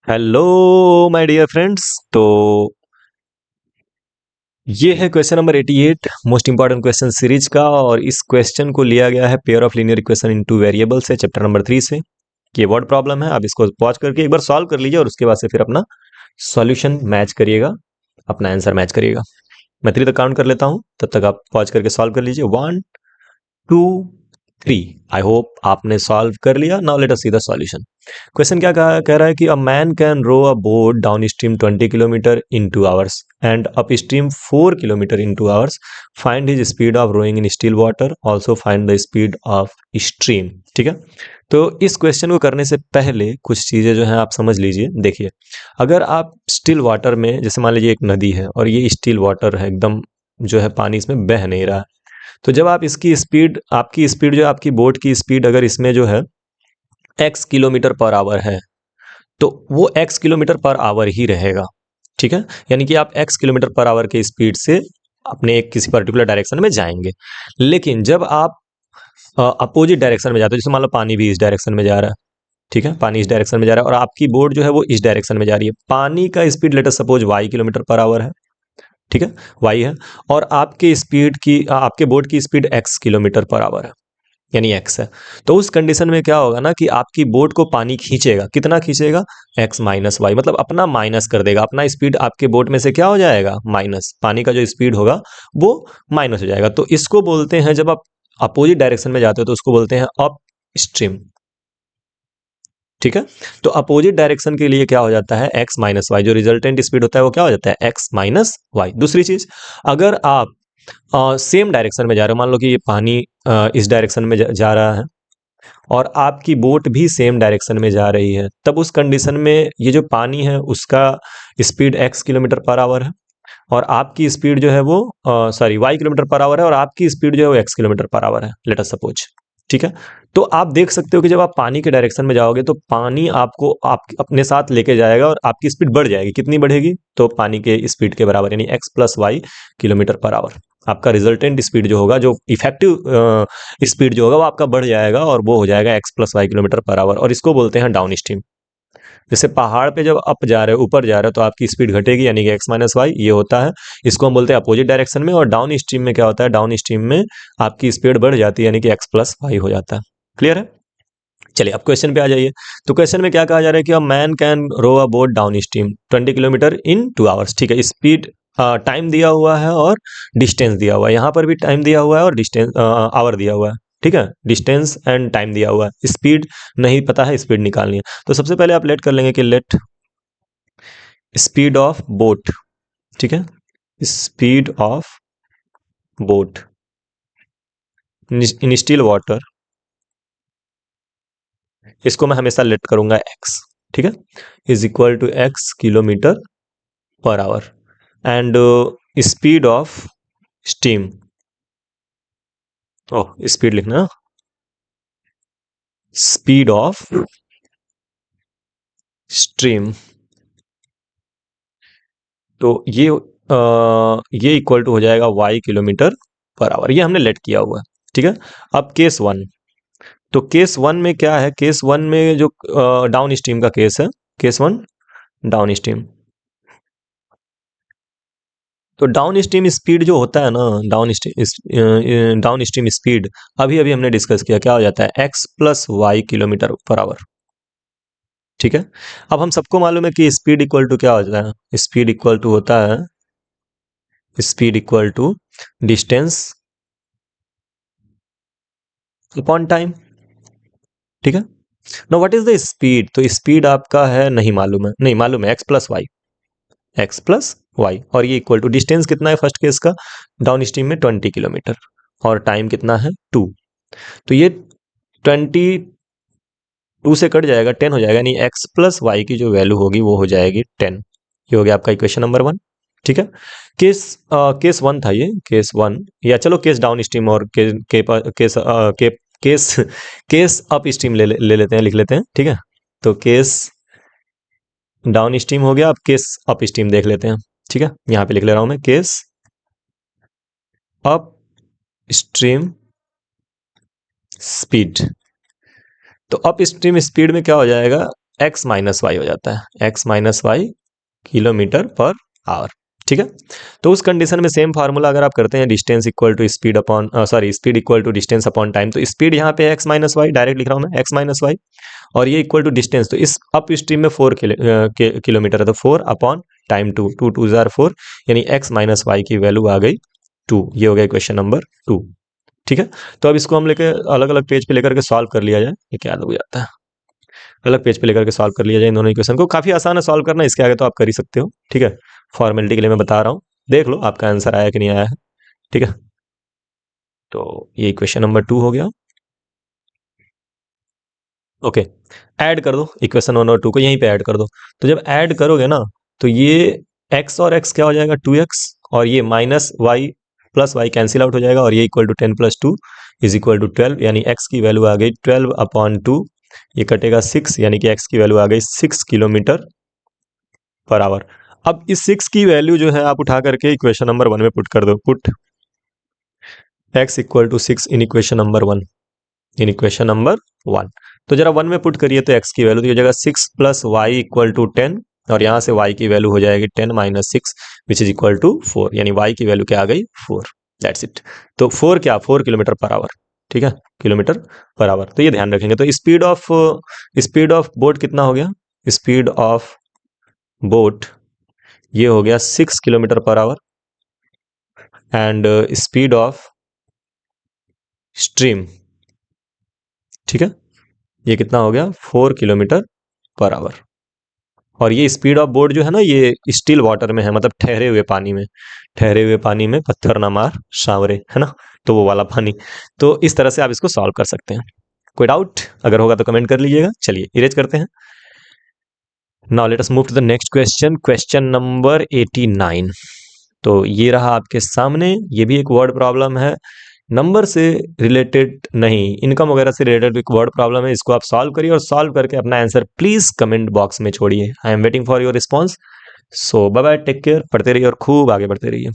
Hello my dear friends. तो ये है question number 88 most important question series का, और इस क्वेश्चन को लिया गया है pair of linear equation in two variable से, चैप्टर नंबर 3 से। ये वर्ड प्रॉब्लम है, आप इसको पॉज करके एक बार सॉल्व कर लीजिए और उसके बाद से फिर अपना सॉल्यूशन मैच करिएगा, अपना आंसर मैच करिएगा। मैं 3 तक काउंट कर लेता हूँ, तब तक आप पॉज करके सॉल्व कर लीजिए। 1 2 3। आई होप आपने सॉल्व कर लिया। Now let us see the solution. Question क्या कह रहा है कि a man can row a boat downstream 20 kilometre in 2 hours and upstream 4 kilometre in 2 hours. Find his speed of rowing in still water, also find the speed of stream. ठीक है, तो इस question को करने से पहले कुछ चीज़ें जो हैं आप समझ लीजिए। देखिए, अगर आप स्टिल वाटर में, जैसे मान लीजिए एक नदी है और ये स्टिल वाटर है, एकदम जो है पानी इसमें बह नहीं रहा है, तो जब आप इसकी स्पीड, आपकी स्पीड जो है, आपकी बोट की स्पीड अगर इसमें जो है x किलोमीटर पर आवर है, तो वो x किलोमीटर पर आवर ही रहेगा। ठीक है, यानी कि आप x किलोमीटर पर आवर के स्पीड से अपने एक किसी पर्टिकुलर डायरेक्शन में जाएंगे। लेकिन जब आप अपोजिट डायरेक्शन में जाते हो, जैसे मान लो पानी भी इस डायरेक्शन में जा रहा है, ठीक है, पानी इस डायरेक्शन में जा रहा है और आपकी बोट जो है वो इस डायरेक्शन में जा रही है। पानी का speed let us suppose y kilometre per our है, ठीक है, y है, और आपके स्पीड की आपके बोट की speed x kilometre per our है, यानी x है। तो उस कंडीशन में क्या होगा ना कि आपकी बोट को पानी खींचेगा, कितना खींचेगा, x माइनस वाई, मतलब अपना माइनस कर देगा, अपना स्पीड आपके बोट में से क्या हो जाएगा, माइनस, पानी का जो स्पीड होगा वो माइनस हो जाएगा। तो इसको बोलते हैं, जब आप अपोजिट डायरेक्शन में जाते हो तो उसको बोलते हैं अप स्ट्रीम। ठीक है, तो अपोजिट डायरेक्शन के लिए क्या हो जाता है, x माइनस वाई, जो रिजल्टेंट स्पीड होता है वो क्या हो जाता है, x माइनस वाई। दूसरी चीज, अगर आप सेम डायरेक्शन में जा रहे हो, मान लो कि ये पानी इस डायरेक्शन में जा रहा है और आपकी बोट भी सेम डायरेक्शन में जा रही है, तब उस कंडीशन में ये जो पानी है उसका speed x kilometre per our है और आपकी स्पीड जो है वो sorry y kilometre per our है और आपकी स्पीड जो है वो x किलोमीटर पर आवर है, लेट अस सपोज। ठीक है, तो आप देख सकते हो कि जब आप पानी के डायरेक्शन में जाओगे तो पानी आपको आप अपने साथ लेके जाएगा और आपकी स्पीड बढ़ जाएगी। कितनी बढ़ेगी, तो पानी के स्पीड के बराबर, यानी x plus y kilometre per hour. आपका रिजल्टेंट स्पीड जो होगा, जो इफेक्टिव स्पीड जो होगा वो आपका बढ़ जाएगा और वो हो जाएगा x plus y kilometre per hour, और इसको बोलते हैं डाउन स्ट्रीम। जैसे पहाड़ पे जब अप जा रहे हो, ऊपर जा रहे हो, तो आपकी स्पीड घटेगी, यानी कि x माइनस वाई, ये होता है, इसको हम बोलते हैं अपोजिट डायरेक्शन में। और डाउन स्ट्रीम में क्या होता है, डाउन स्ट्रीम में आपकी स्पीड बढ़ जाती है, यानी कि x प्लस वाई हो जाता है। क्लियर है? चलिए अब क्वेश्चन पे आ जाइए। तो क्वेश्चन में क्या कहा जा रहा है कि a man can row a boat downstream 20 kilometre in 2 hours. ठीक है, स्पीड, टाइम दिया हुआ है और डिस्टेंस दिया हुआ है, यहाँ पर भी टाइम दिया हुआ है और डिस्टेंस आवर दिया हुआ है। ठीक है, डिस्टेंस एंड टाइम दिया हुआ है, स्पीड नहीं पता है, स्पीड निकालनी है। तो सबसे पहले आप लेट कर लेंगे कि लेट स्पीड ऑफ बोट, ठीक है, speed of boat in still water, इसको मैं हमेशा लेट करूंगा एक्स, ठीक है, is equal to x kilometre per hour. And speed of steam, oh speed लिखना, स्पीड ऑफ स्ट्रीम, तो ये इक्वल टू हो जाएगा y किलोमीटर पर आवर। ये हमने लेट किया हुआ है। ठीक है, अब केस वन। तो केस वन में क्या है, केस वन में जो डाउन स्ट्रीम का केस है, केस वन डाउन स्ट्रीम। तो डाउन स्ट्रीम स्पीड जो होता है ना, डाउन स्ट्रीम स्पीड, अभी अभी हमने डिस्कस किया, क्या हो जाता है, x plus y kilometre per hour. ठीक है, अब हम सबको मालूम है कि स्पीड इक्वल टू क्या होता है, स्पीड इक्वल टू होता है, speed equal to distance upon time. ठीक है, no what is the speed, तो स्पीड आपका है नहीं मालूम है, नहीं मालूम है, x plus y, x plus y, और ये इक्वल टू डिस्टेंस कितना है फर्स्ट केस का, डाउन स्ट्रीम में 20 किलोमीटर, और टाइम कितना है 2। तो ये 22 से कट जाएगा, 10 हो जाएगा, यानी एक्स प्लस वाई की जो वैल्यू होगी वो हो जाएगी 10। ये हो गया आपका इक्वेशन नंबर 1। ठीक है, केस केस वन था ये, केस वन, या चलो केस डाउन स्ट्रीम और केस केस अप स्ट्रीम ले लेते हैं, लिख लेते हैं। ठीक है, तो केस डाउन स्ट्रीम हो गया, अब केस अप स्ट्रीम देख लेते हैं। ठीक है, यहां पे लिख ले रहा हूं मैं, केस अप स्ट्रीम स्पीड। तो अप स्ट्रीम स्पीड में क्या हो जाएगा, x माइनस वाई हो जाता है, x minus y kilometre per hour. ठीक है, तो उस कंडीशन में सेम फार्मूला अगर आप करते हैं, distance equal to speed upon speed equal to distance upon time, तो स्पीड यहाँ पे x माइनस वाई डायरेक्ट लिख रहा हूँ मैं, x माइनस वाई, और ये इक्वल टू डिस्टेंस, तो इस अप स्ट्रीम में 4 किलोमीटर है, तो 4 अपॉन टाइम 2, 2 2 जार 4, यानी x माइनस वाई की वैल्यू आ गई 2। ये हो गया क्वेश्चन नंबर 2। ठीक है, तो अब इसको हम लेके अलग अलग पेज पे लेकर के सॉल्व कर लिया जाए, ये क्या हो जाता है, अलग पेज पे लेकर के सॉल्व कर लिया जाए इन दोनों इक्वेशन को। काफी आसान है सॉल्व करना, इसके आगे तो आप कर ही सकते हो। ठीक है, फॉर्मेलिटी के लिए मैं बता रहा हूँ, देख लो आपका आंसर आया कि नहीं आया है। ठीक है, तो ये इक्वेशन नंबर 2 हो गया। ओके, ऐड कर दो इक्वेशन 1 और 2 को, यहीं पे ऐड कर दो। तो जब ऐड करोगे ना, तो ये x और x क्या हो जाएगा, 2x, और ये minus y plus y cancel out हो जाएगा, और ये equal to 10 plus 2 is equal to 12, यानी x की वैल्यू आ गई 12 अपॉन 2, ये कटेगा 6, यानी कि x की वैल्यू आ गई 6 किलोमीटर पर आवर। अब इस 6 की वैल्यू जो है आप उठा करके इक्वेशन नंबर 1 में पुट कर दो, put x equal to 6 in equation number 1, in equation number 1। तो जरा 1 में पुट करिए, तो x की वैल्यू तो हो जाएगा 6 प्लस वाई इक्वल टू 10, और यहाँ से y की वैल्यू हो जाएगी 10 minus 6 which is equal to 4, यानी y की वैल्यू क्या आ गई 4, दैट्स इट। तो 4 क्या, 4 किलोमीटर पर आवर। ठीक है, किलोमीटर पर आवर, तो ये ध्यान रखेंगे। तो स्पीड ऑफ बोट कितना हो गया, स्पीड ऑफ बोट ये हो गया 6 kilometre per hour, and speed of stream, ठीक है, ये कितना हो गया 4 किलोमीटर पर आवर। और ये स्पीड ऑफ बोट जो है ना, ये स्टिल वाटर में है, मतलब ठहरे हुए पानी में, ठहरे हुए पानी में पत्थर ना मार सांवरे, है ना, तो वो वाला पानी। तो इस तरह से आप इसको सॉल्व कर सकते हैं। कोई डाउट अगर होगा तो कमेंट कर लीजिएगा। चलिए इरेज करते हैं। Now let us move to the next question, question number 89। तो ये रहा आपके सामने, ये भी एक वर्ड प्रॉब्लम है, नंबर से रिलेटेड नहीं, इनकम वगैरह से रिलेटेड एक वर्ड प्रॉब्लम है। इसको आप सॉल्व करिए, और सॉल्व करके अपना आंसर प्लीज कमेंट बॉक्स में छोड़िए। I am waiting for your response. So bye bye, take care, पढ़ते रहिए और खूब आगे बढ़ते रहिए।